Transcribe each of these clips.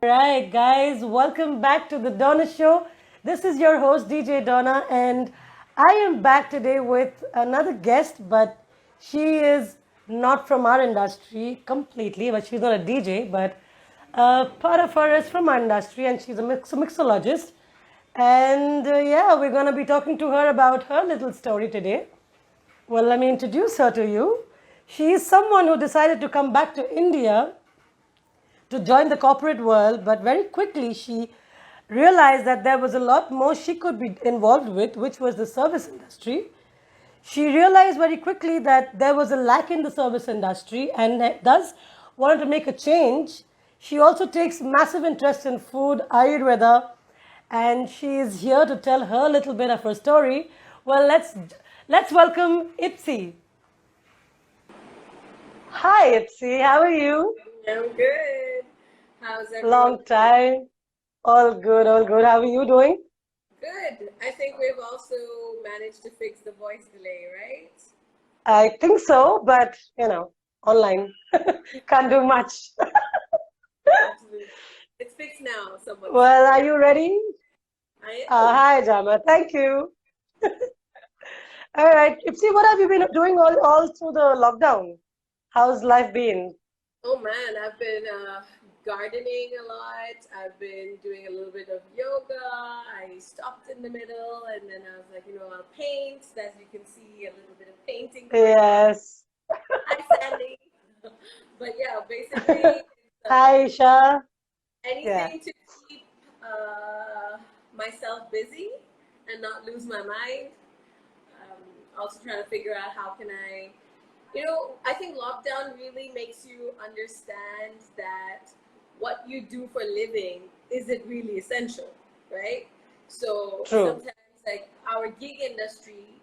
Right, guys, welcome back to the Donna Show. This is your host, DJ Donna, and I am back today with another guest, but she is not from our industry completely, but she's not a DJ, but part of her is from our industry, and she's a mixologist. And yeah, we're going to be talking to her about her little story today. Well, let me introduce her to you. She is someone who decided to come back to India to join the corporate world, but very quickly she realized that there was a lot more she could be involved with, which was the service industry. She realized very quickly that there was a lack in the service industry and thus wanted to make a change. She also takes massive interest in food, Ayurveda, and she is here to tell her little bit of her story. Well, let's welcome Ipsy. Hi, Ipsy. How are you? I'm good. How's everyone? Long time. All good, all good. How are you doing? Good. I think we've also managed to fix the voice delay, right? I think so, but online. Can't do much. Absolutely. It's fixed now, someone said. Well, are you ready? I am. Hi, Jama. Thank you. All right. Ipsy, what have you been doing all through the lockdown? How's life been? Oh man, I've been gardening a lot. I've been doing a little bit of yoga. I stopped in the middle and then I was like, I'll paint. As you can see, a little bit of painting going on. Yes. Hi, Sandy. But yeah, basically, it's, Hi, Isha. Yeah. anything to keep myself busy and not lose my mind. Also trying to figure out how can I think lockdown really makes you understand that what you do for a living isn't really essential, right? So True. sometimes like our gig industry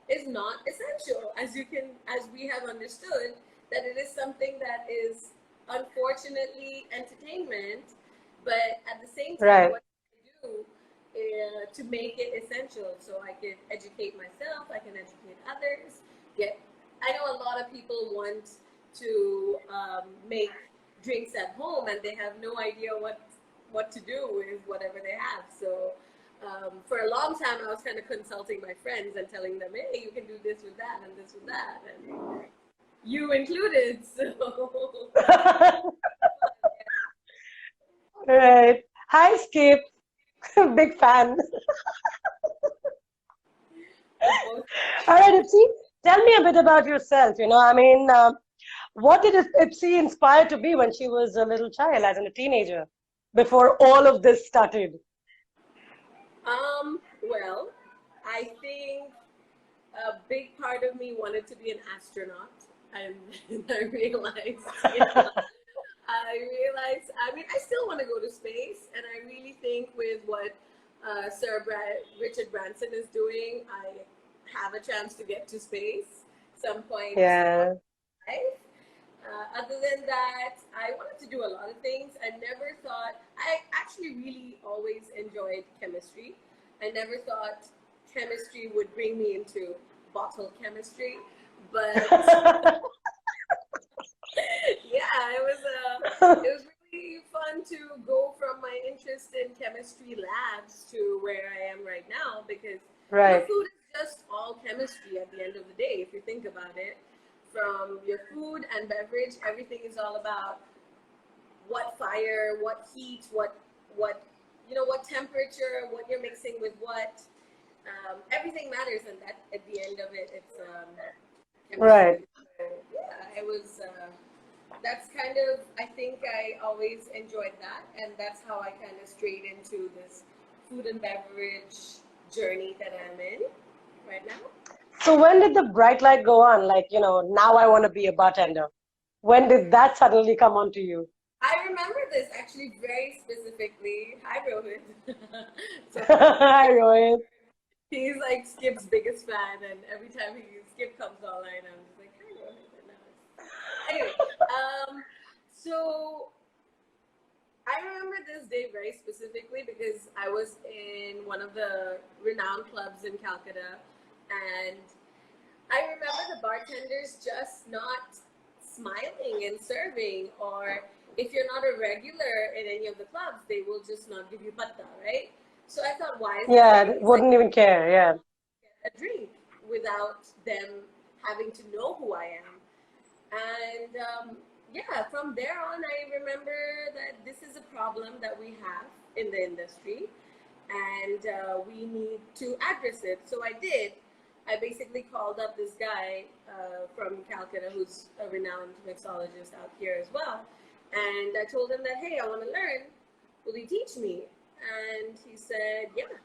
is not essential, as we have understood that it is something that is unfortunately entertainment, but at the same time, Right. what I do to make it essential so I can educate myself, I can educate others. Get, I know a lot of people want to make drinks at home and they have no idea what to do with whatever they have. So for a long time, I was kind of consulting my friends and telling them, hey, you can do this with that and this with that, and you included. So Right. Hi, Skip. Big fan. both. All right, Ipsy, tell me a bit about yourself. What did Ipsy inspire to be when she was a little child, as in a teenager, before all of this started? Well, I think a big part of me wanted to be an astronaut, and I realized, I mean, I still want to go to space, and I really think with what Richard Branson is doing, I have a chance to get to space some point Yeah. in life. Other than that, I wanted to do a lot of things. I never thought, I actually really always enjoyed chemistry. I never thought chemistry would bring me into bottle chemistry, but yeah, it was really fun to go from my interest in chemistry labs to where I am right now because Right. food is just all chemistry at the end of the day. If you think about it, from your food and beverage, everything is all about what fire, what heat, what what temperature, what you're mixing with what. Everything matters, and that at the end of it, it's Right. chemistry. So, yeah, it was. That's kind of. I think I always enjoyed that, and that's how I kind of strayed into this food and beverage journey that I'm in right now. So when did the bright light go on? Like, now I want to be a bartender. When did that suddenly come onto you? I remember this actually very specifically. Hi, Rohit. So Hi, Rohit. he's like Skip's biggest fan, and every time Skip comes online, I'm just like, hi, Rohit. And anyway, so I remember this day very specifically because I was in one of the renowned clubs in Calcutta, and I remember the bartenders just not smiling and serving, or if you're not a regular in any of the clubs, they will just not give you patta, right? So I thought, why is this the Yeah, case? wouldn't even care. Yeah. A drink without them having to know who I am. And yeah, from there on, I remember that this is a problem that we have in the industry, and we need to address it. So I did. I basically called up this guy from Calcutta who's a renowned mixologist out here as well. And I told him that, hey, I want to learn. Will you teach me? And he said, yeah,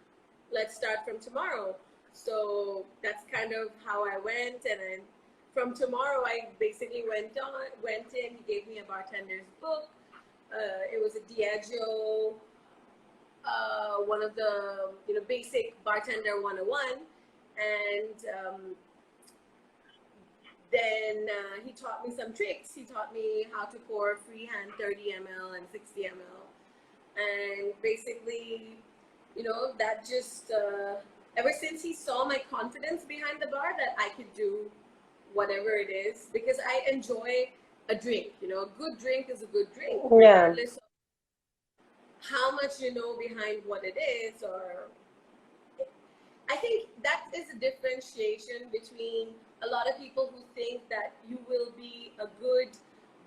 let's start from tomorrow. So that's kind of how I went. And then from tomorrow, I basically went in. He gave me a bartender's book. It was a Diageo, one of the basic bartender 101, and then he taught me some tricks. He taught me how to pour freehand 30 ml and 60 ml, and basically, that just ever since he saw my confidence behind the bar that I could do whatever it is, because I enjoy a drink. A good drink is a good drink, Yeah. regardless of how much you know behind what it is. Or I think that is a differentiation between a lot of people who think that you will be a good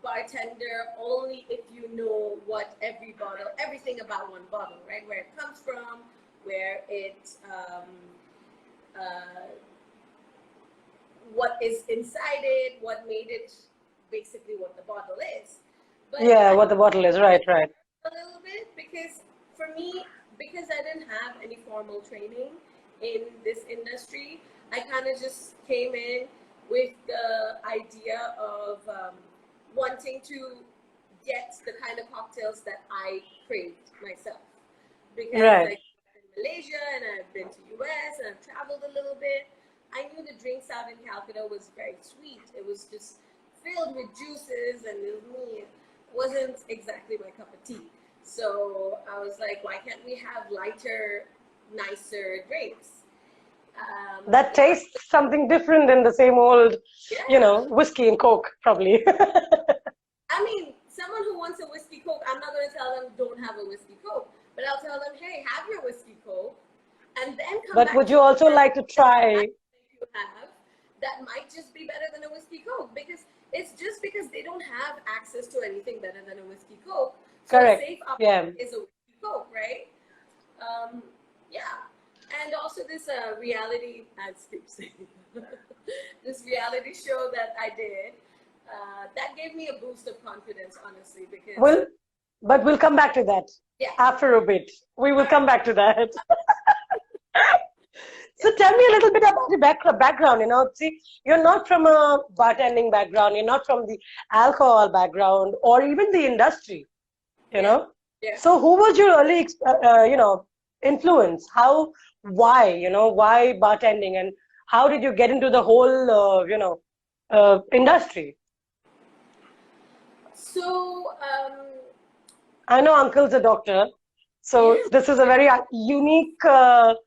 bartender only if you know what everything about one bottle, right? Where it comes from, where it what is inside it, what made it basically what the bottle is. But Yeah, what the bottle is. Right, right. a little bit, because for me, because I didn't have any formal training in this industry, I kind of just came in with the idea of wanting to get the kind of cocktails that I craved myself. Because Right. like in Malaysia and I've been to US and I've traveled a little bit, I knew the drinks out in Calcutta was very sweet. It was just filled with juices and it wasn't exactly my cup of tea. So I was like, why can't we have lighter, nicer drinks? That tastes something different than the same old, Yeah. whiskey and Coke, probably. I mean, someone who wants a whiskey Coke, I'm not going to tell them don't have a whiskey Coke, but I'll tell them, hey, have your whiskey Coke, and then come But back would to you also like to try? you have that might just be better than a whiskey Coke, because it's just because they don't have access to anything better than a whiskey Coke. So Correct. a safe Yeah. option is a whiskey Coke, right? Yeah. And also this reality, as Tipsy, this reality show that I did, that gave me a boost of confidence, honestly, because But we'll come back to that yeah. after a bit. We will All come back to that. So tell me a little bit about the background. See, you're not from a bartending background. You're not from the alcohol background or even the industry. Yeah. So who was your early, influence? Why bartending, and how did you get into the whole, industry? So I know uncle's a doctor, so yeah. this is a very unique, Absolutely.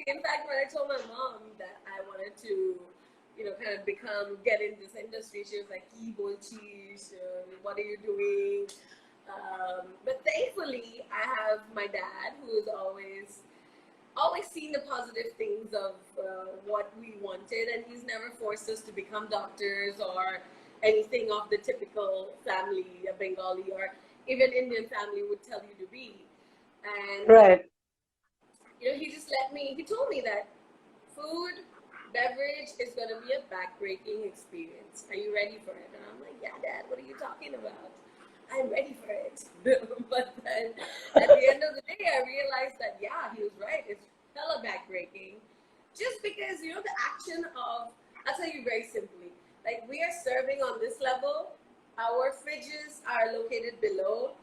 In fact, when I told my mom that I wanted to, kind of get in this industry, she was like, what are you doing? But thankfully, I have my dad, who is always seen the positive things of what we wanted, and he's never forced us to become doctors or anything of the typical family, a Bengali or even Indian family would tell you to be. And right. he told me that food, beverage is going to be a backbreaking experience. Are you ready for it? And I'm like, yeah, Dad, what are you talking about? I'm ready for it. But then at the end of the day, I realized that, yeah, he was right. It's hella backbreaking. Just because, the action of, I'll tell you very simply, like we are serving on this level, our fridges are located below,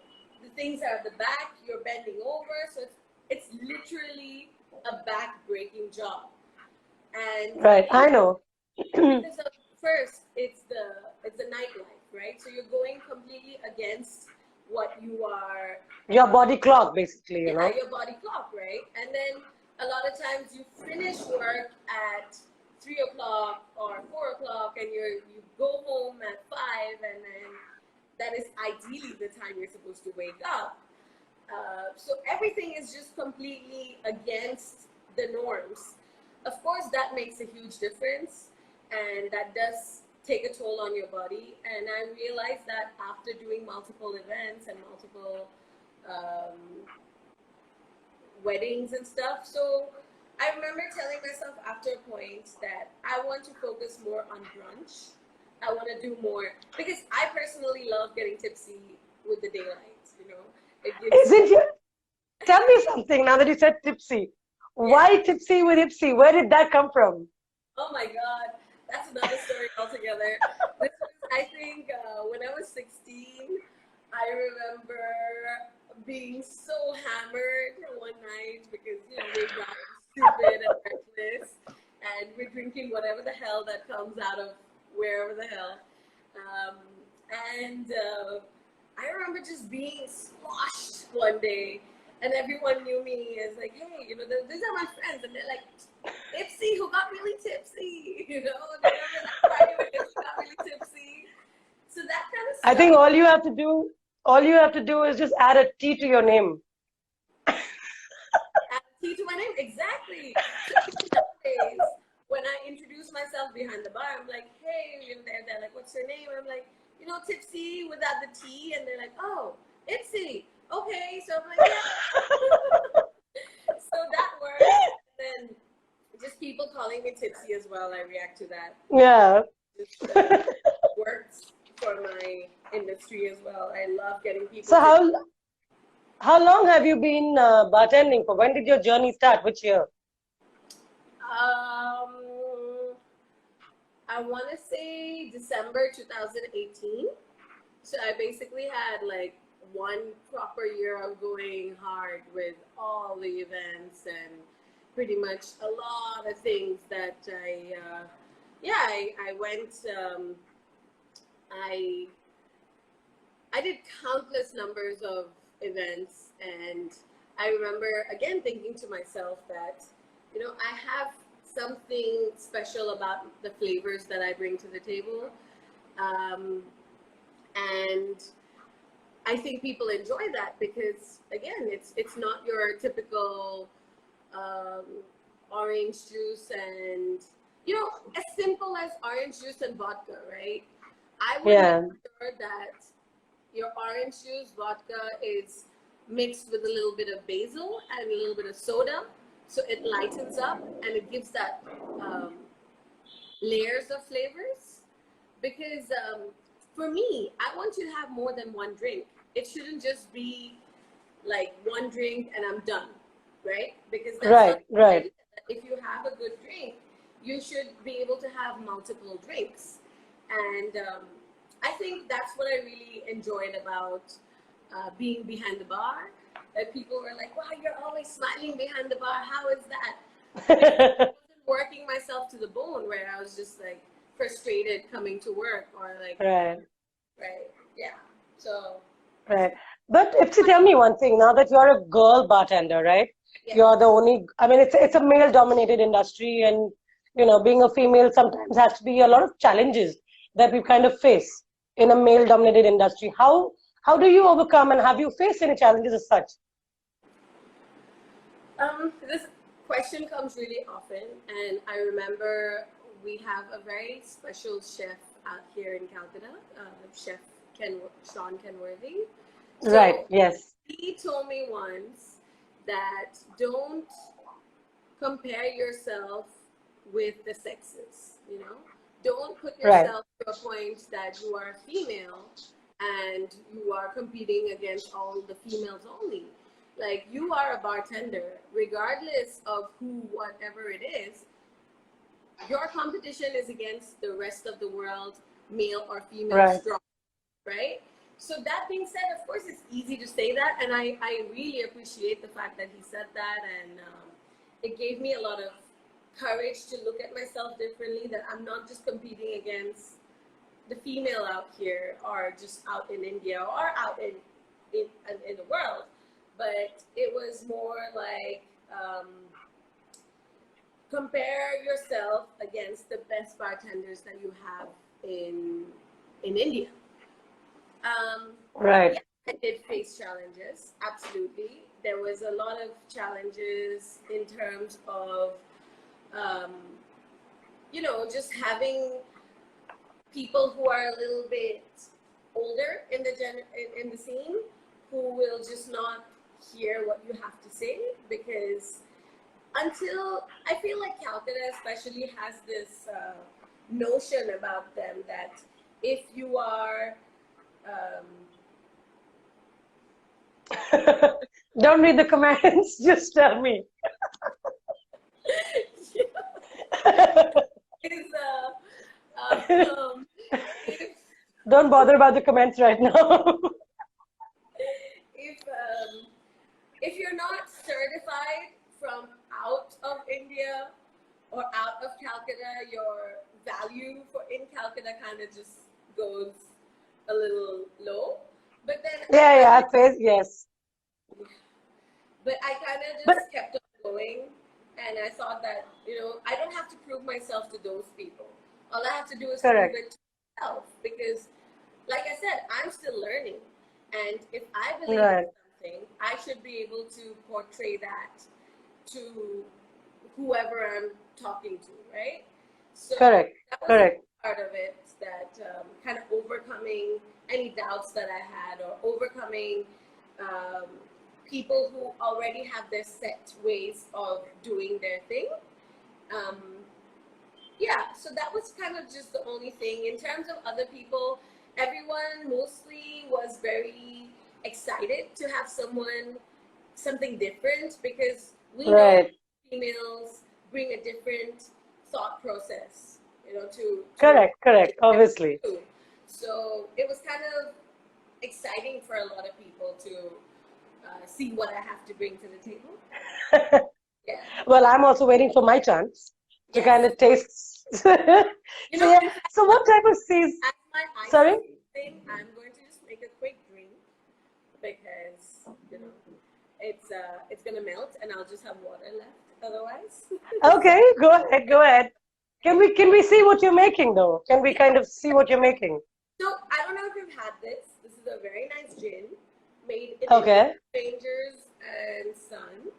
the things are at the back, you're bending over, so it's literally a back-breaking job. And Right, I know. because first it's the nightlife, right? So you're going completely against what you are. Your body clock, basically, Yeah, your body clock, right? And then a lot of times you finish work at 3 o'clock or 4 o'clock, and you go home at 5, and then that is ideally the time you're supposed to wake up. So everything is just completely against the norms. Of course, that makes a huge difference, and that does take a toll on your body. And I realized that after doing multiple events and multiple um, weddings and stuff. So I remember telling myself after a point that I want to focus more on brunch. I want to do more because I personally love getting tipsy with the daylight. It gives Isn't you? Tell me something now that you said tipsy. Why tipsy with Ipsy? Where did that come from? Oh my God, that's another story altogether. This was, I think, when I was 16, I remember being so hammered one night because, we're young, stupid, and reckless, and we're drinking whatever the hell that comes out of wherever the hell. Um, and I remember just being sloshed one day, and everyone knew me as like, hey, these are my friends, and they're like, Tipsy, who got really tipsy, remember that party when she got really tipsy? So that kind of I stuff. think all you have to do is just add a T to your name. Add T to my name, exactly. So nowadays, when I introduce myself behind the bar, I'm like, hey, they're like, what's your name? I'm like, Tipsy without the T, and they're like, oh, Ipsy. Okay, so I'm like, yeah. So that works. And then just people calling me Tipsy as well, I react to that. Yeah. Just works for my industry as well. I love getting people. So how long have you been bartending for? When did your journey start? Which year? I want to say December 2018. So I basically had like one proper year of going hard with all the events and pretty much a lot of things that I went, I did countless numbers of events, and I remember again thinking to myself that, I have something special about the flavors that I bring to the table. Um, and I think people enjoy that because again, it's not your typical um, orange juice and as simple as orange juice and vodka, right? I would Yeah. make sure that your orange juice vodka is mixed with a little bit of basil and a little bit of soda, so it lightens up and it gives that um, layers of flavors. Because for me, I want you to have more than one drink. It shouldn't just be like one drink and I'm done, right? Because that's not Right, the right. idea. If you have a good drink, you should be able to have multiple drinks. And I think that's what I really enjoyed about being behind the bar. That people were like, wow, you're always smiling behind the bar. How is that? Because I wasn't working myself to the bone where I was just like frustrated coming to work or like, Right, right, yeah. So, right. But Ipsy, tell me one thing. Now that you're a girl bartender, right? yeah. You're the only, I mean, it's a male-dominated industry, and being a female sometimes has to be a lot of challenges that we kind of face in a male-dominated industry. How do you overcome, and have you faced any challenges as such? This question comes really often, and I remember we have a very special chef out here in Calcutta, Chef Sean Kenworthy. Right, So yes. he told me once that don't compare yourself with the sexes, Don't put Right, yourself to a point that you are a female and you are competing against all the females only. Like, you are a bartender, regardless of who, whatever it is, your competition is against the rest of the world, male or female, right. strong, right? So that being said, of course, it's easy to say that, and I really appreciate the fact that he said that, and it gave me a lot of courage to look at myself differently, that I'm not just competing against the female out here or just out in India or out in the world, but it was more like compare yourself against the best bartenders that you have in India. Right. Yeah, I did face challenges. Absolutely, there was a lot of challenges in terms of, um, just having people who are a little bit older in in the scene who will just not hear what you have to say, because until I feel like Calcutta especially has this notion about them that if you are um, Don't read the comments, just tell me. is if Don't bother about the comments right now. if if you're not certified from out of India or out of Calcutta, your value for in Calcutta kind of just goes a little low. But then Yeah, yeah, face, yes. I kind of But just kept on going, and I thought that I don't have to prove myself to those people. All I have to do is prove correct. it to myself, because, like I said, I'm still learning, and if I believe in Right. something, I should be able to portray that to whoever I'm talking to, right? So Correct. that was a Correct. part of it, that kind of overcoming any doubts that I had, or overcoming um, people who already have their set ways of doing their thing. Um, yeah, so that was kind of just the only thing. In terms of other people, everyone mostly was very excited to have something different, because we know Right. females bring a different thought process, to Correct. Correct. Obviously. do. So it was kind of exciting for a lot of people to see what I have to bring to the table. Yeah. Well, I'm also waiting for my chance to kind Yes. of taste. So yeah. In fact, So what type of seas? as my ice Sorry? thing, I'm going to just make a quick drink, because it's gonna melt, and I'll just have water left otherwise. Okay, go ahead. Go ahead. Can we see what you're making though? Can we Yeah. kind of see what you're making? So I don't know if you've had this. This is a very nice gin made in India. Okay. Strangers and Sons.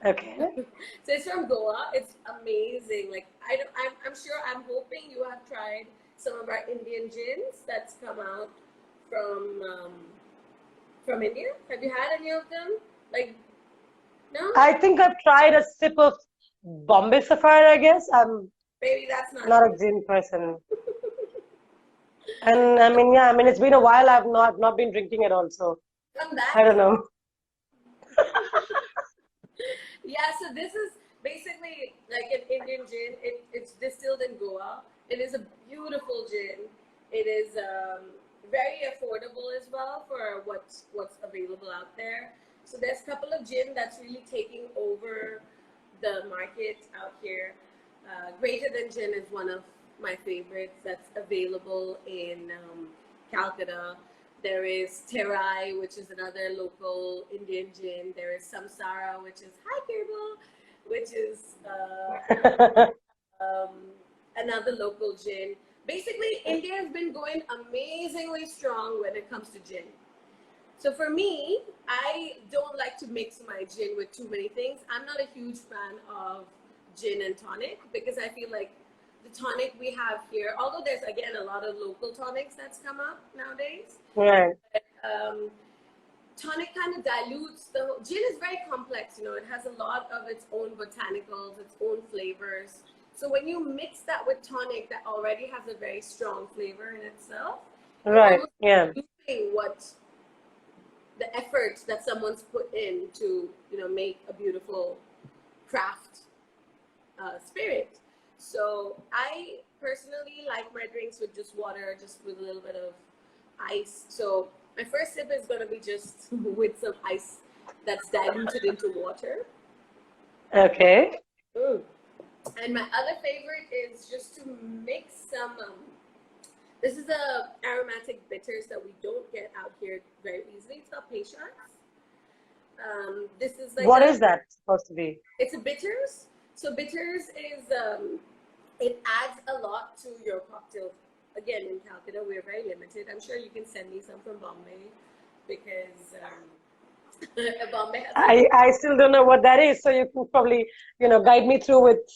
Okay. So it's from Goa. It's amazing. Like I'm sure. I'm hoping you have tried some of our Indian gins that's come out from India. Have you had any of them? Like, no? I think I've tried a sip of Bombay Sapphire, I guess. I'm Maybe that's not not you. a gin person. And I mean, yeah, I mean, it's been a while. I've not been drinking at all, so From I that, don't know. yeah. So this is basically like an Indian gin. It's distilled in Goa. It is a beautiful gin. It is very affordable as well for what's available out there. So there's a couple of gin that's really taking over the market out here. Greater Than Gin is one of my favorites that's available in Calcutta. There is Terai, which is another local Indian gin. There is Samsara, which is hi Kirble, which is um, another local gin. Basically, India has been going amazingly strong when it comes to gin. So for me, I don't like to mix my gin with too many things. I'm not a huge fan of gin and tonic, because I feel like the tonic we have here, although there's again a lot of local tonics that's come up nowadays, Right. um, tonic kind of dilutes the whole. Gin is very complex, it has a lot of its own botanicals, its own flavors. So when you mix that with tonic that already has a very strong flavor in itself, you're Right. almost Yeah. losing what the effort that someone's put in to make a beautiful craft spirit. So I personally like my drinks with just water, just with a little bit of ice. So my first sip is going to be just with some ice that's diluted into water. Okay. Mm. And my other favorite is just to mix some. This is a aromatic bitters that we don't get out here very easily. It's called patience. This is like What is that supposed to be? it's a bitters. So bitters is it adds a lot to your cocktail again, in Calcutta, we're very limited. I'm sure you can send me some from Bombay because Bombay has a I still don't know what that is, so you can probably, guide me through it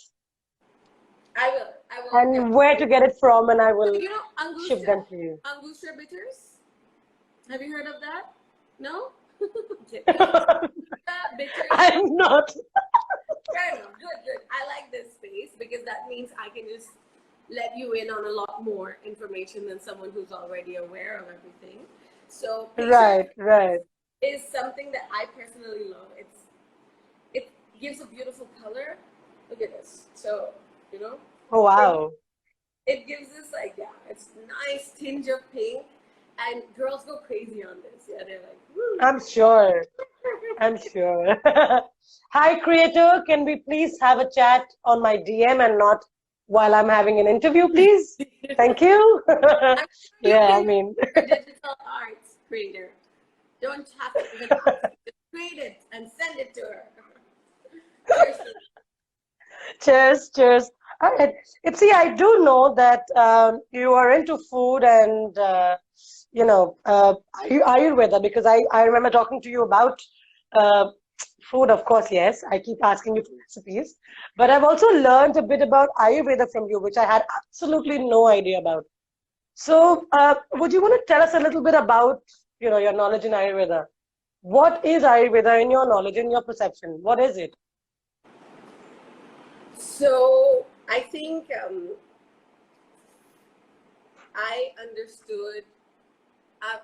I will and where to definitely. get it from, and I So, will you know, ship them to you. Angustra bitters? Have you heard of that? No? Okay. Bitters. I'm not. Fair enough. Good, good. I like this space because that means I can just let you in on a lot more information than someone who's already aware of everything. So picture Right, right. is something that I personally love. It gives a beautiful color. Look at this. So, you know, Oh, for me, wow. it gives this like, yeah, it's nice tinge of pink, and girls go crazy on this. Yeah, they're like, woo. I'm sure. I'm sure. Hi, creator. Can we please have a chat on my DM and not while I'm having an interview, please? Thank you. I'm sure you Yeah, I can mean, create a digital arts creator. Don't have to even ask. Just create it and send it to her. Cheers. cheers, cheers. All right. Ipsy, I do know that you are into food and, Ayurveda because I remember talking to you about uh, food, of course, yes. I keep asking you for recipes. But I've also learned a bit about Ayurveda from you, which I had absolutely no idea about. So, would you want to tell us a little bit about, your knowledge in Ayurveda? What is Ayurveda in your knowledge, in your perception? What is it? So I think I understood uh,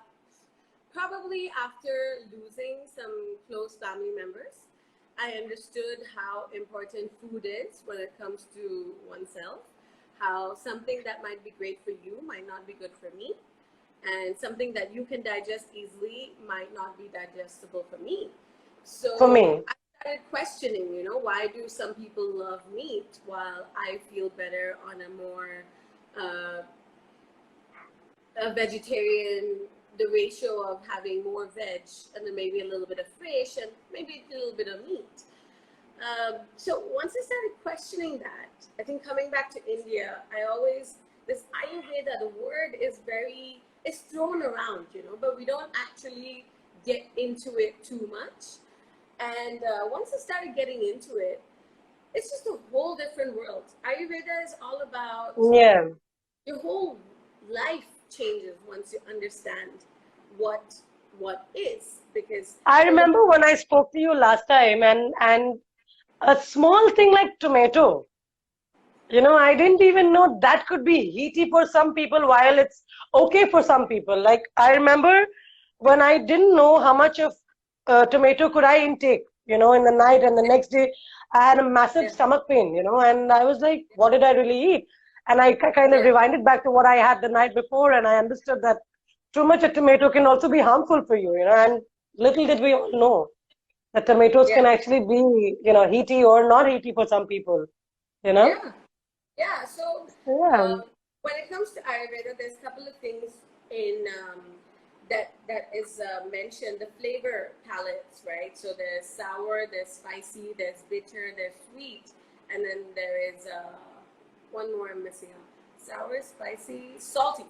probably after losing some close family members. I understood how important food is when it comes to oneself. How something that might be great for you might not be good for me, and something that you can digest easily might not be digestible for me. For So me, I started questioning, why do some people love meat while I feel better on a more uh, a vegetarian, the ratio of having more veg and then maybe a little bit of fish and maybe a little bit of meat. So once I started questioning that, I think coming back to India, this Ayurveda, the word is it's thrown around, but we don't actually get into it too much. And once I started getting into it, it's just a whole different world. Ayurveda is all about yeah. your whole life changes once you understand what what is because I in the remember when I spoke to you last time, and a small thing like tomato. I didn't even know that could be heaty for some people while it's okay for some people. Like, I remember when I didn't know how much of tomato could I intake, in the night, and the next day I had a massive yeah, stomach pain, and I was like, what did I really eat? And I kind of yeah, rewinded back to what I had the night before, and I understood that too much of tomato can also be harmful for you, and little did we all know that tomatoes yeah, can actually be, heaty or not heaty for some people, you know? yeah, yeah. So Yeah. when it comes to Ayurveda, there's a couple of things in that is mentioned. The flavor palettes, right? So there's sour, there's spicy, there's bitter, there's sweet, and then there is one more I'm missing out. Sour, spicy, salty,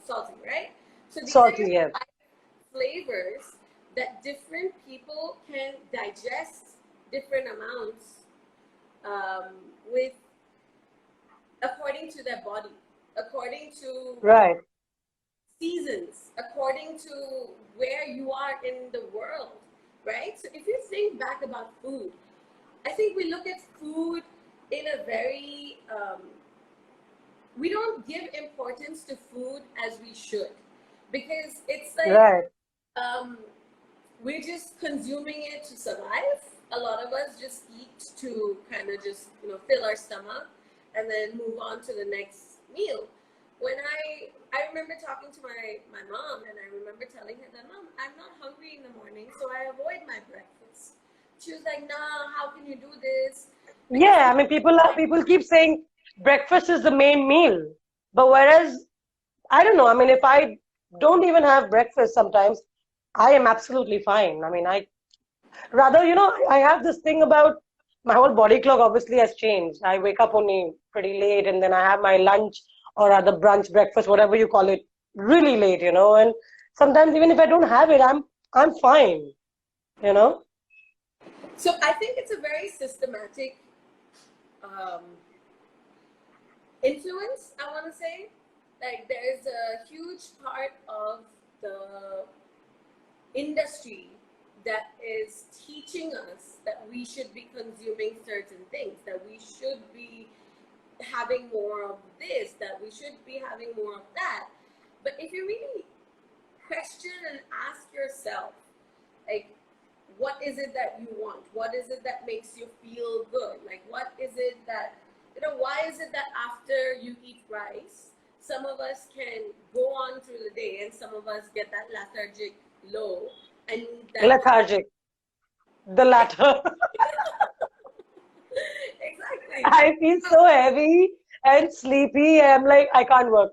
right? So these are your Salty, yeah. five flavors that different people can digest different amounts um, with according to their body, according to Right. seasons, according to where you are in the world, right? So if you think back about food, I think we look at food in a very we don't give importance to food as we should because it's like Right. um, we're just consuming it to survive. A lot of us just eat to kind of just fill our stomach and then move on to the next meal. When I remember talking to my mom and I remember telling her that mom, I'm not hungry in the morning, so I avoid my breakfast. She was like, nah, how can you do this? Because Yeah, I mean, people keep saying breakfast is the main meal, but whereas I don't know. I mean, if I don't even have breakfast sometimes, I am absolutely fine. I mean, I rather, I have this thing about my whole body clock obviously has changed. I wake up only pretty late, and then I have my lunch or rather brunch, breakfast, whatever you call it, really late, you know. And sometimes even if I don't have it, I'm fine, you know. So I think it's a very systematic um, influence, I want to say. Like, there's a huge part of the industry that is teaching us that we should be consuming certain things, that we should be having more of this, that we should be having more of that. But if you really question and ask yourself, like, what is it that you want? What is it that makes you feel good? Like, what is it that, why is it that after you eat rice, some of us can go on through the day and some of us get that lethargic low and need that. Lethargic, the latter. Exactly. I feel so heavy and sleepy. I'm like, I can't work.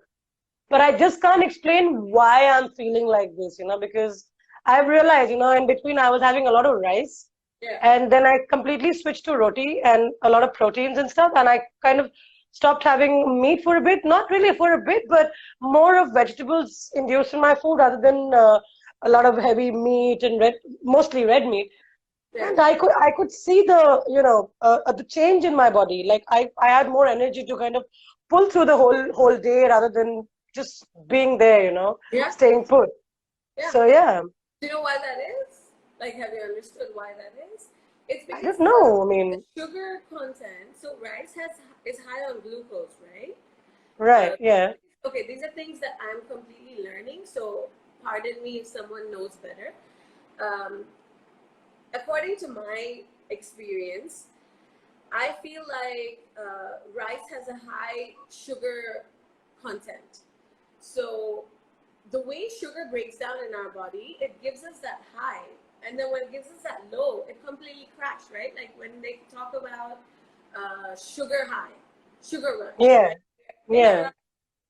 But I just can't explain why I'm feeling like this, you know, because I've realized, you know, in between I was having a lot of rice Yeah. and then I completely switched to roti and a lot of proteins and stuff. And I kind of stopped having meat for a bit, not really for a bit, but more of vegetables induced in my food rather than a lot of heavy meat and mostly red meat. Yeah. And I could see the, you know, the change in my body. Like I had more energy to kind of pull through the whole day rather than just being there, you know, Yeah. staying put. Yeah. So yeah, Do you know why that is? Like, have you understood why that is? It's I because don't know. I the mean, sugar content. So rice is high on glucose, right? right, Uh, yeah, okay, these are things that I'm completely learning. So pardon me if someone knows better. Um, According to my experience, I feel like rice has a high sugar content. So the way sugar breaks down in our body, it gives us that high. And then when it gives us that low, it completely crashes, right? Like when they talk about sugar high, sugar rush, yeah, right? In a yeah. rush,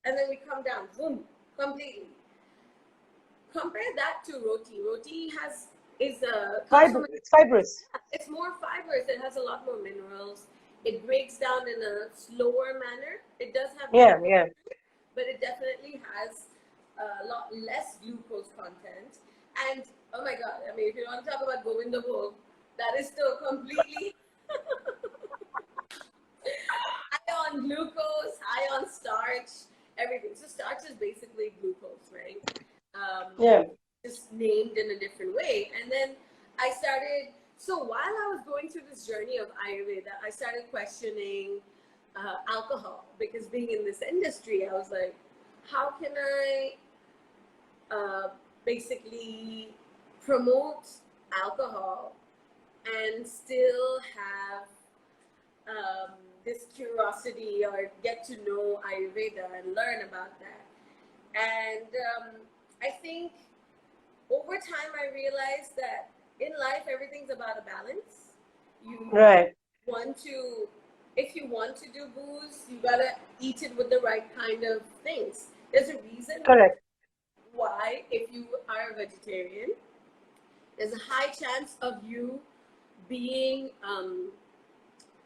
and then we come down, boom, completely. Compare that to roti. Roti comes from, It's fibrous. it's more fibers. It has a lot more minerals. It breaks down in a slower manner. It does have Yeah, glucose, yeah. but it definitely has a lot less glucose content. And oh my god, I mean, if you want to talk about Govinda Bhog, that is still completely high on glucose, high on starch, everything. So starch is basically glucose, right? Um, Yeah. just named in a different way. And then I started. So while I was going through this journey of Ayurveda, I started questioning alcohol because being in this industry, I was like, how can I uh, basically promote alcohol and still have this curiosity or get to know Ayurveda and learn about that. And I think over time I realized that in life everything's about a balance. You Right. want to, if you want to do booze, you gotta eat it with the right kind of things. There's a reason Correct. why, if you are a vegetarian, there's a high chance of you being,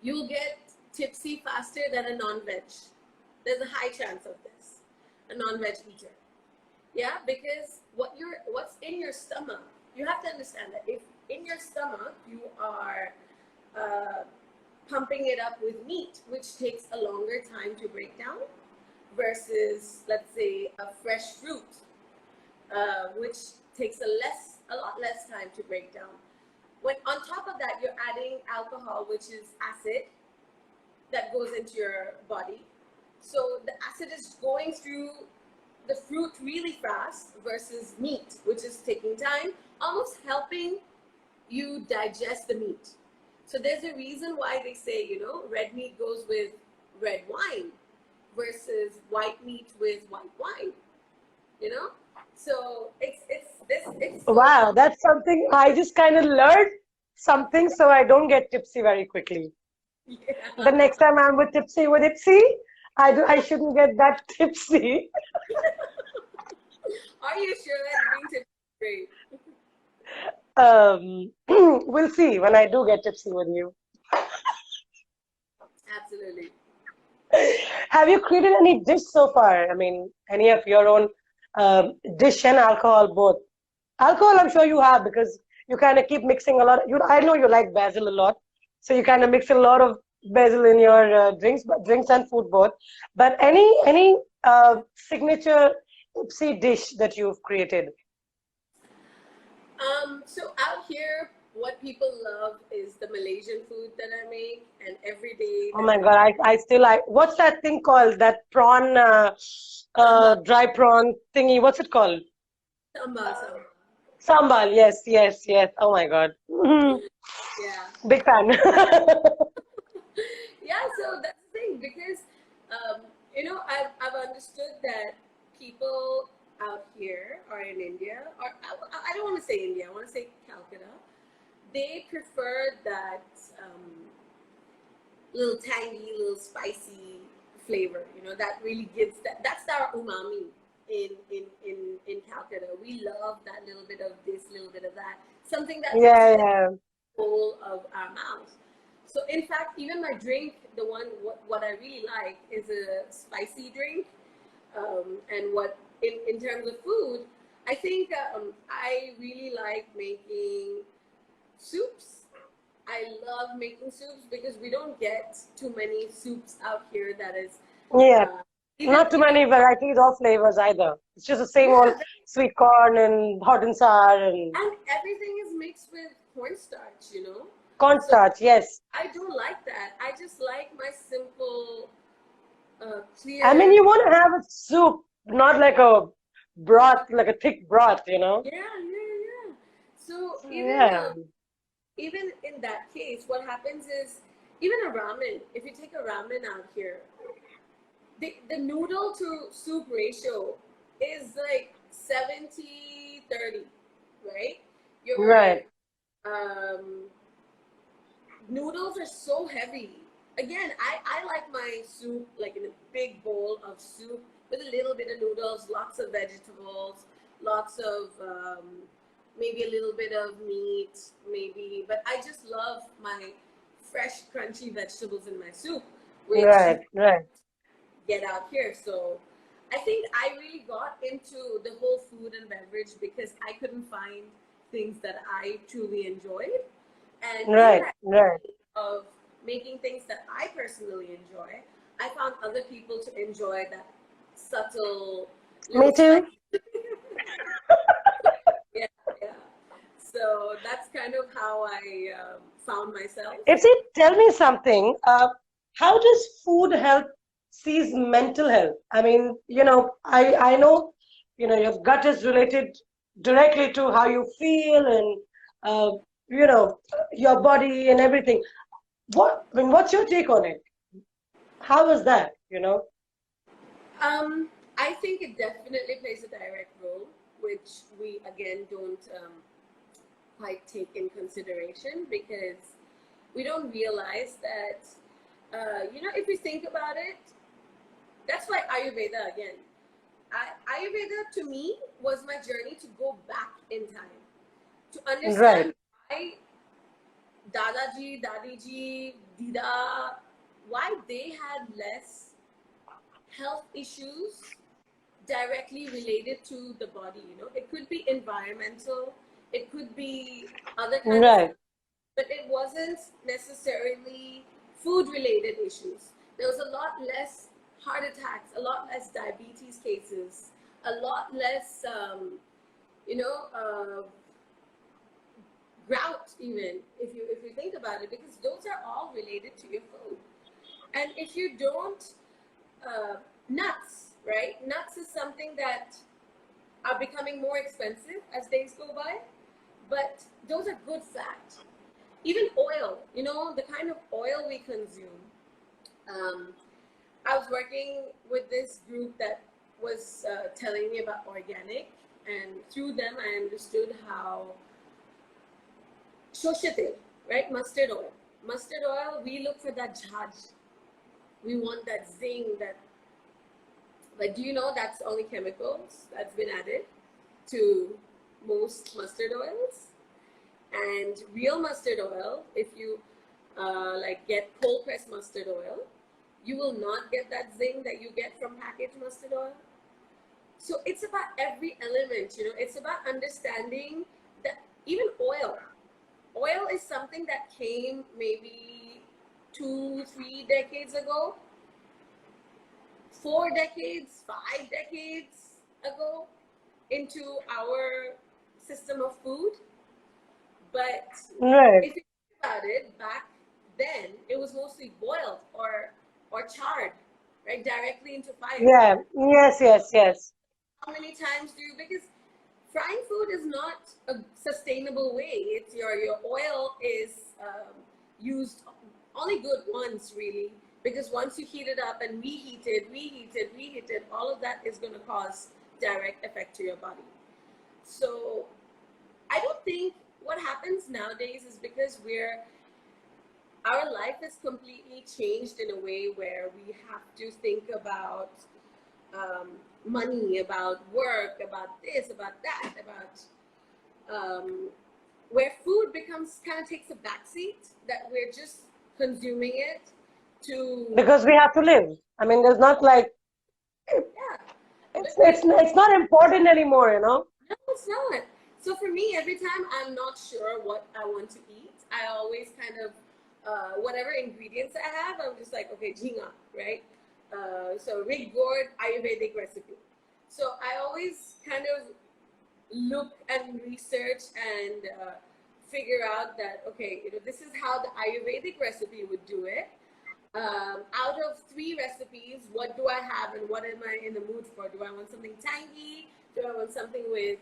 you'll get tipsy faster than a non-veg. There's a high chance of this, a non-veg eater. Yeah, because what's in your stomach, you have to understand that if in your stomach you are uh, pumping it up with meat, which takes a longer time to break down, versus let's say a fresh fruit, which takes a lot less time to break down. When on top of that you're adding alcohol, which is acid that goes into your body, so the acid is going through the fruit really fast versus meat, which is taking time, almost helping you digest the meat. So there's a reason why they say, red meat goes with red wine versus white meat with white wine, you know? So it's so Wow, that's something I just kind of learned something so I don't get tipsy very quickly. yeah. The next time I'm with Ipsy, I shouldn't get that tipsy. Are you sure that being tipsy is great? We'll see when I do get tipsy with you. Absolutely. Have you created any dish so far? I mean, any of your own dish and alcohol both? Alcohol, I'm sure you have because you kind of keep mixing a lot. I know you like basil a lot, so you kind of mix a lot of basil in your drinks, but drinks and food both. But any signature Ipsy dish that you've created? So out here, what people love is the Malaysian food that I make, and every day Oh that my we God, I still like. What's that thing called? That prawn, sambal, dry prawn thingy. What's it called? sambal. Sambal. Yes, yes, yes. Oh my God. Mhm. Yeah. Big fan. Yeah, so that's the thing because I've understood that people out here or in India, or I don't want to say India, I want to say Calcutta, they prefer that little tangy, little spicy flavor. That really gives that's our umami in Calcutta. We love that little bit of this, little bit of that, something that Yeah, tastes yeah. whole of our mouths. So in fact, even my drink, the one what I really like is a spicy drink. And what in terms of food, I think I really like making soups. I love making soups because we don't get too many soups out here that is Yeah. uh, even Not too even many varieties or flavors either. It's just the same old yeah, sweet corn and hot and sour and and everything is mixed with cornstarch. So cornstarch. Yes. I don't like that. I just like my simple, I mean, clear. you want to have a soup, not like a broth, like a thick broth, you know? Yeah. So Yeah. even in that case, what happens is even a ramen. If you take a ramen out here, the noodle to soup ratio is like 70-30, right? Your Right. um, noodles are so heavy. Again, I like my soup like in a big bowl of soup with a little bit of noodles, lots of vegetables, lots of maybe a little bit of meat, maybe. But I just love my fresh, crunchy vegetables in my soup, which you Right. Right. get out here. So I think I really got into the whole food and beverage because I couldn't find things that I truly enjoyed. And in Right. that Right. of making things that I personally enjoy, I found other people to enjoy that subtle Me little spice. too. Yeah, yeah. So that's kind of how I found myself. If you tell me something, how does food help seize mental health? I mean, I know, your gut is related directly to how you feel and, uh, your body and everything. What's your take on it? How is that, I think it definitely plays a direct role, which we again don't quite take in consideration because we don't realize that, if we think about it, that's why Ayurveda again. Ayurveda to me was my journey to go back in time, to Right, understand why Dadaji, Dadiji, Dida, why they had less health issues directly related to the body. It could be environmental, it could be other kind of, right, but it wasn't necessarily food related issues. There was a lot less heart attacks, a lot less diabetes cases, a lot less, you know, uh, gout even if you think about it, because those are all related to your food. And if you don't, nuts, right? Nuts is something that are becoming more expensive as days go by, but those are good fat. Even oil, the kind of oil we consume. Um, I was working with this group that was telling me about organic, and through them I understood how shoshate, right? Mustard oil. Mustard oil, we look for that jhaj. We want that zing, that. But do you know that's only chemicals that's been added to most mustard oils? And real mustard oil, if you like get cold pressed mustard oil, you will not get that zing that you get from packaged mustard oil. So it's about every element, you know, it's about understanding that even oil is something that came maybe 2-3 decades ago, 4 decades, 5 decades ago into our system of food. But Right. if you think about it, back then it was mostly boiled or charred, right, directly into fire. Yeah. Yes, yes, yes. How many times do you, because frying food is not a sustainable way. It's your oil is used only good once, really, because once you heat it up and reheat it, all of that is going to cause direct effect to your body. So I don't think what happens nowadays is because our life is completely changed in a way where we have to think about money, about work, about this, about that, about where food becomes kind of takes a backseat, that we're just consuming it to, Because we have to live. I mean, there's not like yeah. But it's not important anymore, you know? no, it's not. So for me, every time I'm not sure what I want to eat, I always kind of, whatever ingredients I have, I'm just like, okay, jhinga, right? So Rick Gord Ayurvedic recipe. So I always kind of look and research and figure out that, okay, you know, this is how the Ayurvedic recipe would do it. Out of 3 recipes, what do I have and what am I in the mood for? Do I want something tangy? Do I want something with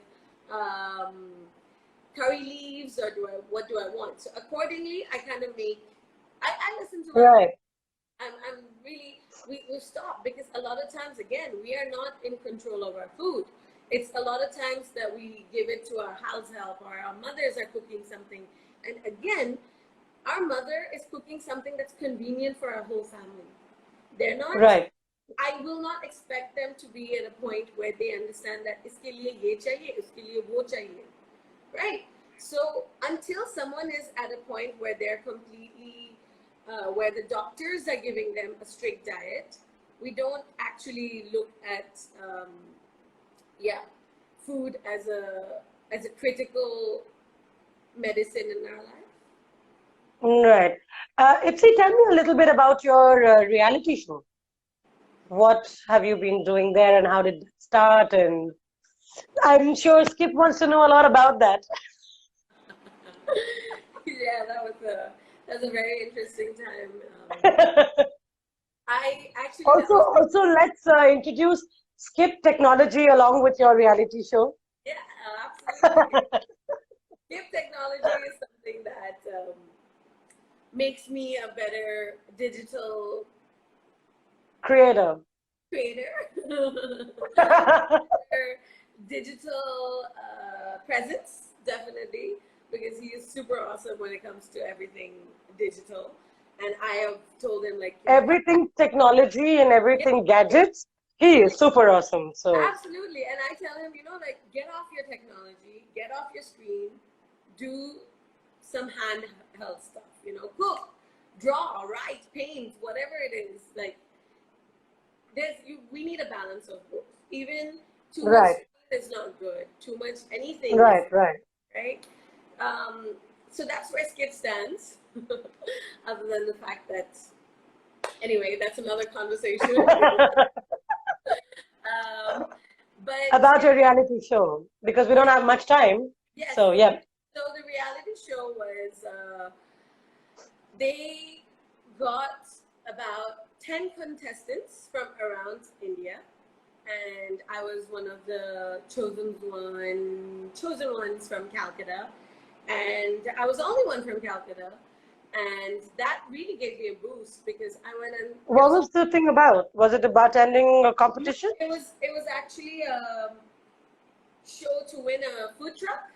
curry leaves, or what do I want? So accordingly, I kind of make. I listen to my. Right. I'm really. We've stopped because a lot of times, again, we are not in control of our food. It's a lot of times that we give it to our house help, or our mothers are cooking something, and again, our mother is cooking something that's convenient for our whole family. They're not. Right. I will not expect them to be at a point where they understand that iske liye ye chahiye, uske liye wo chahiye, right? So until someone is at a point where they're completely, where the doctors are giving them a strict diet, we don't actually look at, food as a critical medicine in our life. Right. Ipsy, tell me a little bit about your reality show. What have you been doing there and how did it start? And I'm sure Skip wants to know a lot about that. Yeah, that was a very interesting time. I actually that was Also, let's introduce Skip Technology along with your reality show. yeah, absolutely. Skip technology is something that makes me a better digital Creator. creator, digital presence, definitely, because he is super awesome when it comes to everything digital. And I have told him, like, you know, Everything technology and yeah, everything gadgets, he is super awesome. So, absolutely. And I tell him, you know, like, get off your technology, get off your screen, do some handheld stuff, you know, cook, draw, write, paint, whatever it is. Like, we need a balance of both. Even too much right, is not good. Too much anything is right, right. right. So that's where Skip stands. Other than the fact that, anyway, that's another conversation. But About your reality show, because we don't have much time. yes, So, yeah. so the reality show was they got about 10 contestants from around India, and I was one of the chosen ones from Calcutta, and I was the only one from Calcutta, and that really gave me a boost because I went and What was the thing about? Was it a bartending competition? it was actually a show to win a food truck.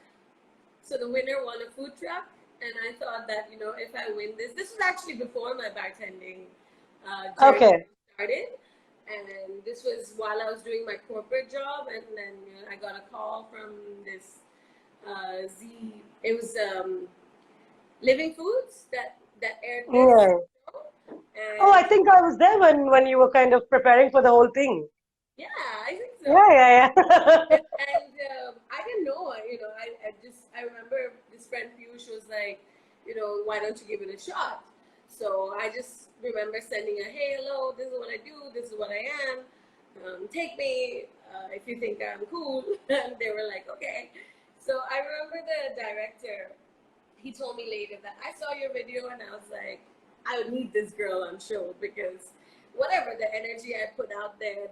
So the winner won a food truck, and I thought that, you know, if I win this was actually before my bartending journey Okay. started, and this was while I was doing my corporate job, and then, you know, I got a call from this it was Living Foods that aired this Yeah. show, Oh, I and think think I was there when you were kind of preparing for the whole thing. Yeah, I think so. Yeah, yeah, yeah. And I didn't know, I remember this friend Piyush was like, why don't you give it a shot? So I just remember sending a, hey, hello, this is what I do, this is what I am. Take me if you think I'm cool. And they were like, okay. So I remember the director, he told me later that I saw your video and I was like, I would need this girl on show because whatever the energy I put out there,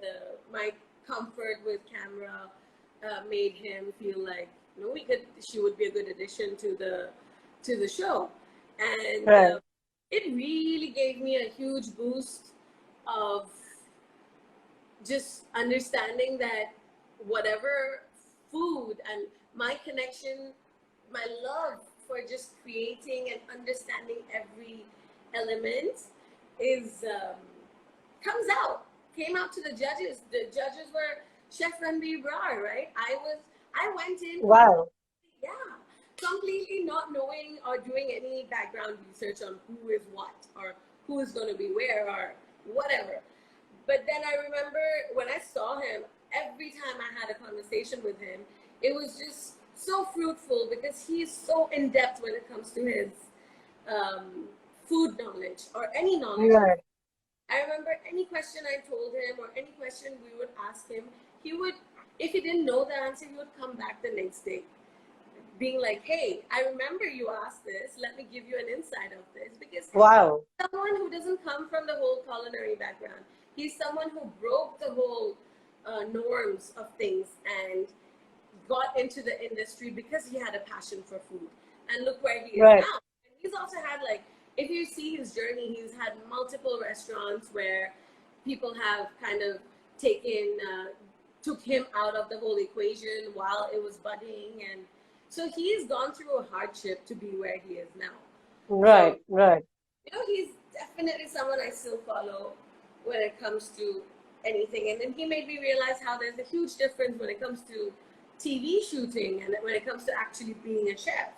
my comfort with camera made him feel like she would be a good addition to the show, and Right, it really gave me a huge boost of just understanding that whatever food and my connection, my love for just creating and understanding every element is comes out came out to the judges. The judges were Chef Ranbir Brar, right? I went in wow, yeah, completely not knowing or doing any background research on who is what or who is going to be where or whatever. But then I remember when I saw him, every time I had a conversation with him, it was just so fruitful because he's so in depth when it comes to his food knowledge or any knowledge. right, I remember any question I told him or any question we would ask him, he would, if he didn't know the answer, he would come back the next day being like, hey, I remember you asked this, let me give you an insight of this, because wow, someone who doesn't come from the whole culinary background, he's someone who broke the whole norms of things and got into the industry because he had a passion for food. And look where he is right, now. And he's also had, like, if you see his journey, he's had multiple restaurants where people have kind of took him out of the whole equation while it was budding. And so he's gone through a hardship to be where he is now. right, So, right. he's definitely someone I still follow when it comes to anything. And then he made me realize how there's a huge difference when it comes to TV shooting and when it comes to actually being a chef,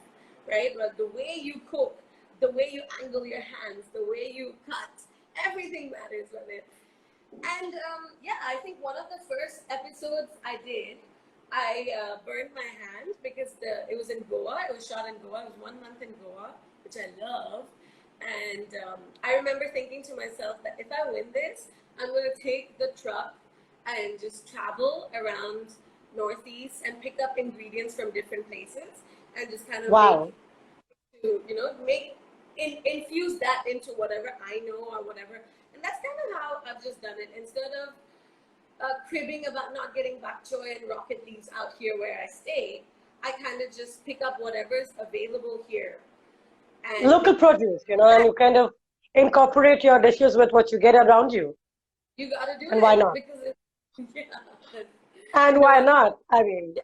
right? But the way you cook, the way you angle your hands, the way you cut, everything matters with it. And yeah, I think one of the first episodes I did, I burned my hand because it was in Goa. It was shot in Goa. It was 1 month in Goa, which I love. And I remember thinking to myself that if I win this, I'm going to take the truck and just travel around Northeast and pick up ingredients from different places and just kind of Wow. infuse that into whatever I know or whatever. And that's kind of how I've just done it. Instead of cribbing about not getting bok choy and rocket leaves out here where I stay, I kind of just pick up whatever's available here and Local produce, and you kind of incorporate your dishes with what you get around you. you got to do And why it not? because yeah. And why not? I mean,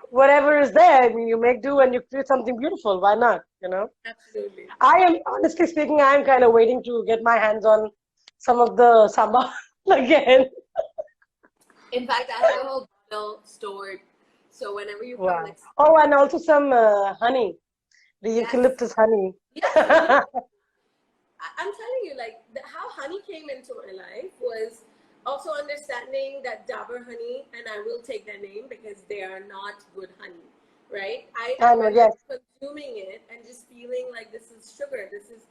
whatever is there, I mean, you make do and you create something beautiful. Why not? Absolutely. I am, honestly speaking, I am kind of waiting to get my hands on some of the samba again. In fact, I have a whole bottle stored. So whenever you come Wow. next, Oh, and also some honey, the yes, eucalyptus honey. yes, I'm telling you, like how honey came into my life was also understanding that Dabur honey, and I will take their name because they are not good honey, right? I I know, remember yes, consuming it and just feeling like this is sugar, this is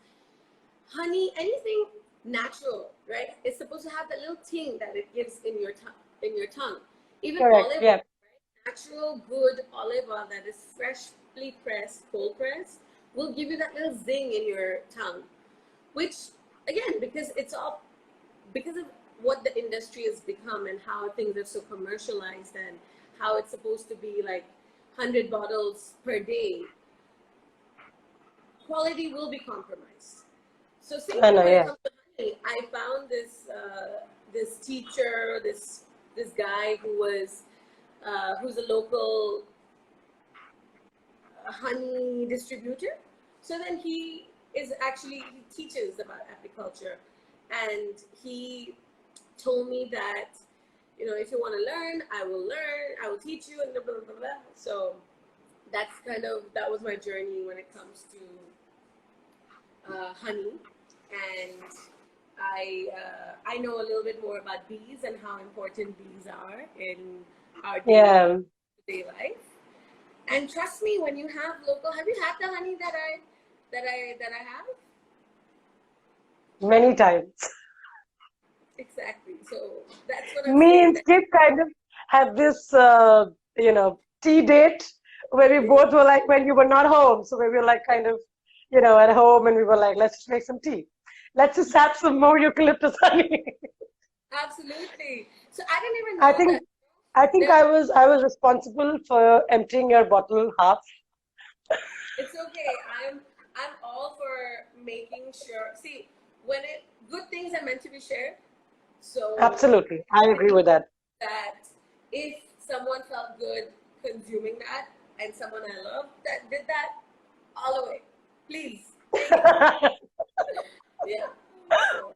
honey, anything natural, right? It's supposed to have that little ting that it gives in your tongue. Even correct, olive oil, yeah, right? Natural, good olive oil that is freshly pressed, cold pressed, will give you that little zing in your tongue. Which, again, because of what the industry has become and how things are so commercialized and how it's supposed to be like 100 bottles per day, quality will be compromised. So same I thing know, when it yeah. comes to honey. I found this teacher, this guy who's a local honey distributor. So then he teaches about apiculture, and he told me that if you want to learn, I will learn, I will teach you, and blah blah blah blah. So that was my journey when it comes to honey, and I know a little bit more about bees and how important bees are in our Yeah, day life. And trust me, when you have local, have you had the honey that I have? many times. Exactly. So that's what I'm Me saying. and Skip kind of have this, tea date where we both were like, when you were not home. So we were like kind of, at home and we were like, let's just make some tea. Let's just have some more eucalyptus honey. Absolutely. So I didn't even I know think that I think there. I was responsible for emptying your bottle half. It's okay. I'm all for making sure. See, when it good things are meant to be shared. So Absolutely. I I agree believe with that. that if someone felt good consuming that and someone I love that did that, all the way. Please take it. Yeah. So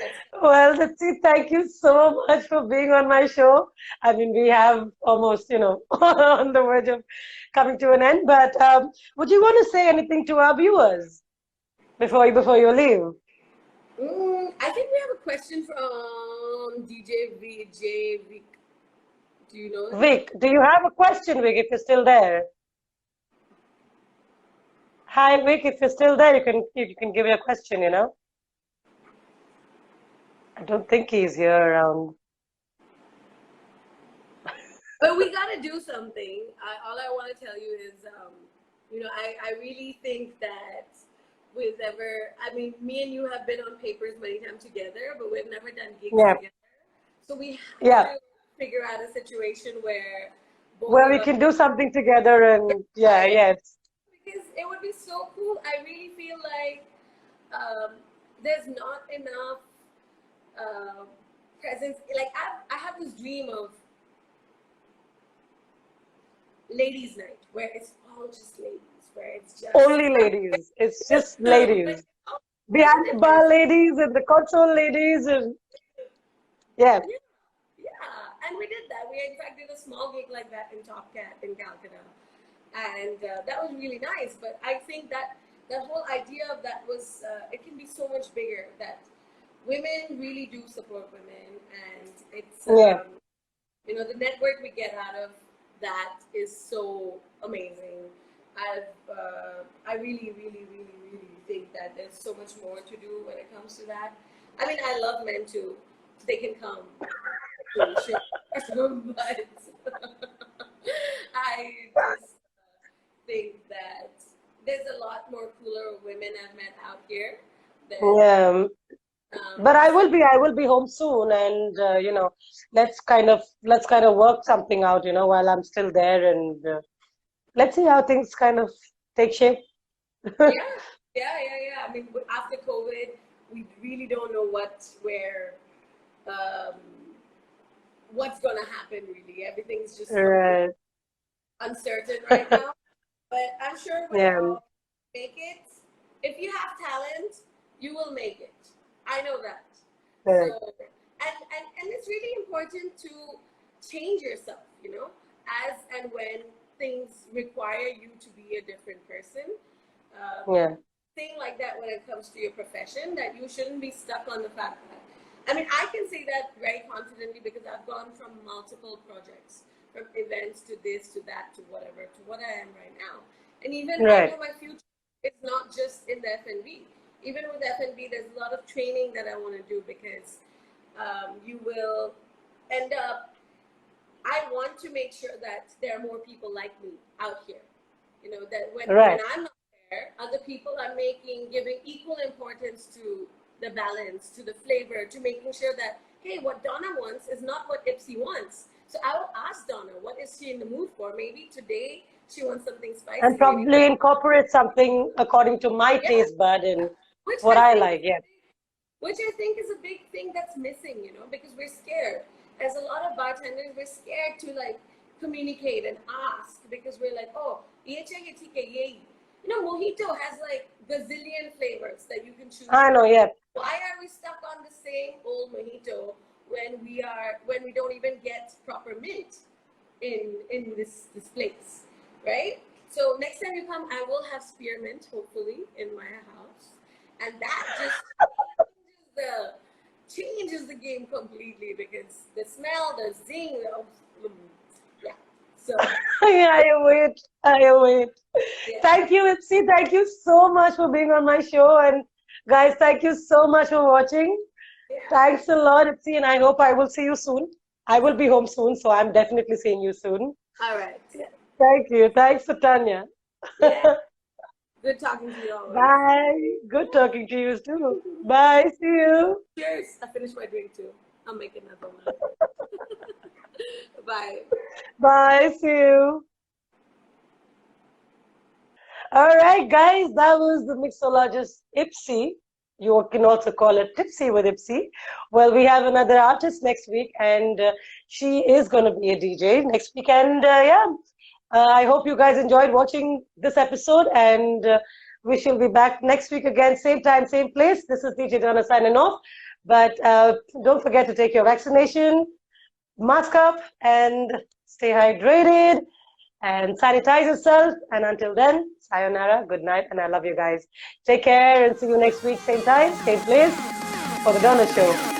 that's Well, Tipsy, thank you so much for being on my show. I mean, we have almost, on the verge of coming to an end, but would you want to say anything to our viewers before you leave? I think we have a question from DJ VJ Vic. Do you know him? Vic, do you have a question, Vic, if you're still there? Hi, Vic, if you're still there, you can give your question. I don't think he's here around. But we got to do something. All I want to tell you is, I really think that I mean, me and you have been on papers many times together, but we've never done gigs Yeah, together. So we have yeah, to figure out a situation where both where of we us, can do something together and yeah, right? yes. Because it would be so cool. I really feel like um, there's not enough uh, presence. Like I have this dream of ladies' night where it's all just ladies, where it's just Only ladies. It's just but, ladies. Behind the it bar is, ladies and the console ladies and yeah. yeah, yeah. And we did that. We in fact did a small gig like that in Top Cat in Calcutta, and that was really nice. But I think that the whole idea of that was it can be so much bigger. That women really do support women, and it's Yeah. the network we get out of that is so amazing. I really, really, really, really think that there's so much more to do when it comes to that. I mean, I love men too. They can come to share, but I just think that there's a lot more cooler women I've met out here than Yeah. But I so will be I will be home soon and let's kind of work something out, while I'm still there and let's see how things kind of take shape. yeah, yeah. I mean, after COVID, we really don't know um, what's gonna happen. Really, everything's just completely Right. uncertain right now. But I'm sure we'll Yeah. all make it. If you have talent, you will make it. I know that. So, Correct. and it's really important to change yourself, as and when things require you to be a different person. Yeah. Thing like that when it comes to your profession, that you shouldn't be stuck on the fact that, I mean, I can say that very confidently because I've gone from multiple projects, from events to this to that to whatever to what I am right now. And even I Right. know my future is not just in the F&B. Even with F&B, there's a lot of training that I want to do because you will end up, I want to make sure that there are more people like me out here. That when Right. I'm not there, other people are giving equal importance to the balance, to the flavor, to making sure that, hey, what Donna wants is not what Ipsy wants. So I will ask Donna, what is she in the mood for? Maybe today she wants something And spicy. Maybe, probably incorporate something according to my yeah, taste bud and which what I I think like. Yeah. is a big thing that's missing, because we're scared. As a lot of bartenders, we're scared to like communicate and ask because we're like, oh, ye chahiye, theek hai, yehi. Mojito has like gazillion flavors that you can choose I from. know. Yeah. Why are we stuck on the same old mojito when we don't even get proper mint in this place, right? So next time you come, I will have spearmint hopefully in my house, and that just changes the game completely because the smell, the zing, yeah. So Yeah, I wait. yeah, Thank you, Ipsy. Thank you so much for being on my show. And guys, thank you so much for watching. yeah. Thanks a lot, Ipsy, and I hope I will see you soon. I will be home soon, so I'm definitely seeing you soon. All right. Thank you. Thanks, Tanya. Yeah. Good talking to you always. Bye. Good talking to you too. Bye. See you. Cheers. I finished my drink too. I'll make another one. Bye. Bye. See you. All right, guys, that was the mixologist Ipsy. You can also call it Tipsy with Ipsy. Well, we have another artist next week, and she is going to be a DJ next week. And yeah, I hope you guys enjoyed watching this episode, and we shall be back next week again, same time, same place. This is DJ DONNA signing off. But don't forget to take your vaccination, mask up, and stay hydrated and sanitize yourself. And until then, sayonara, good night, and I love you guys. Take care and see you next week, same time, same place, for the Donnaa Show.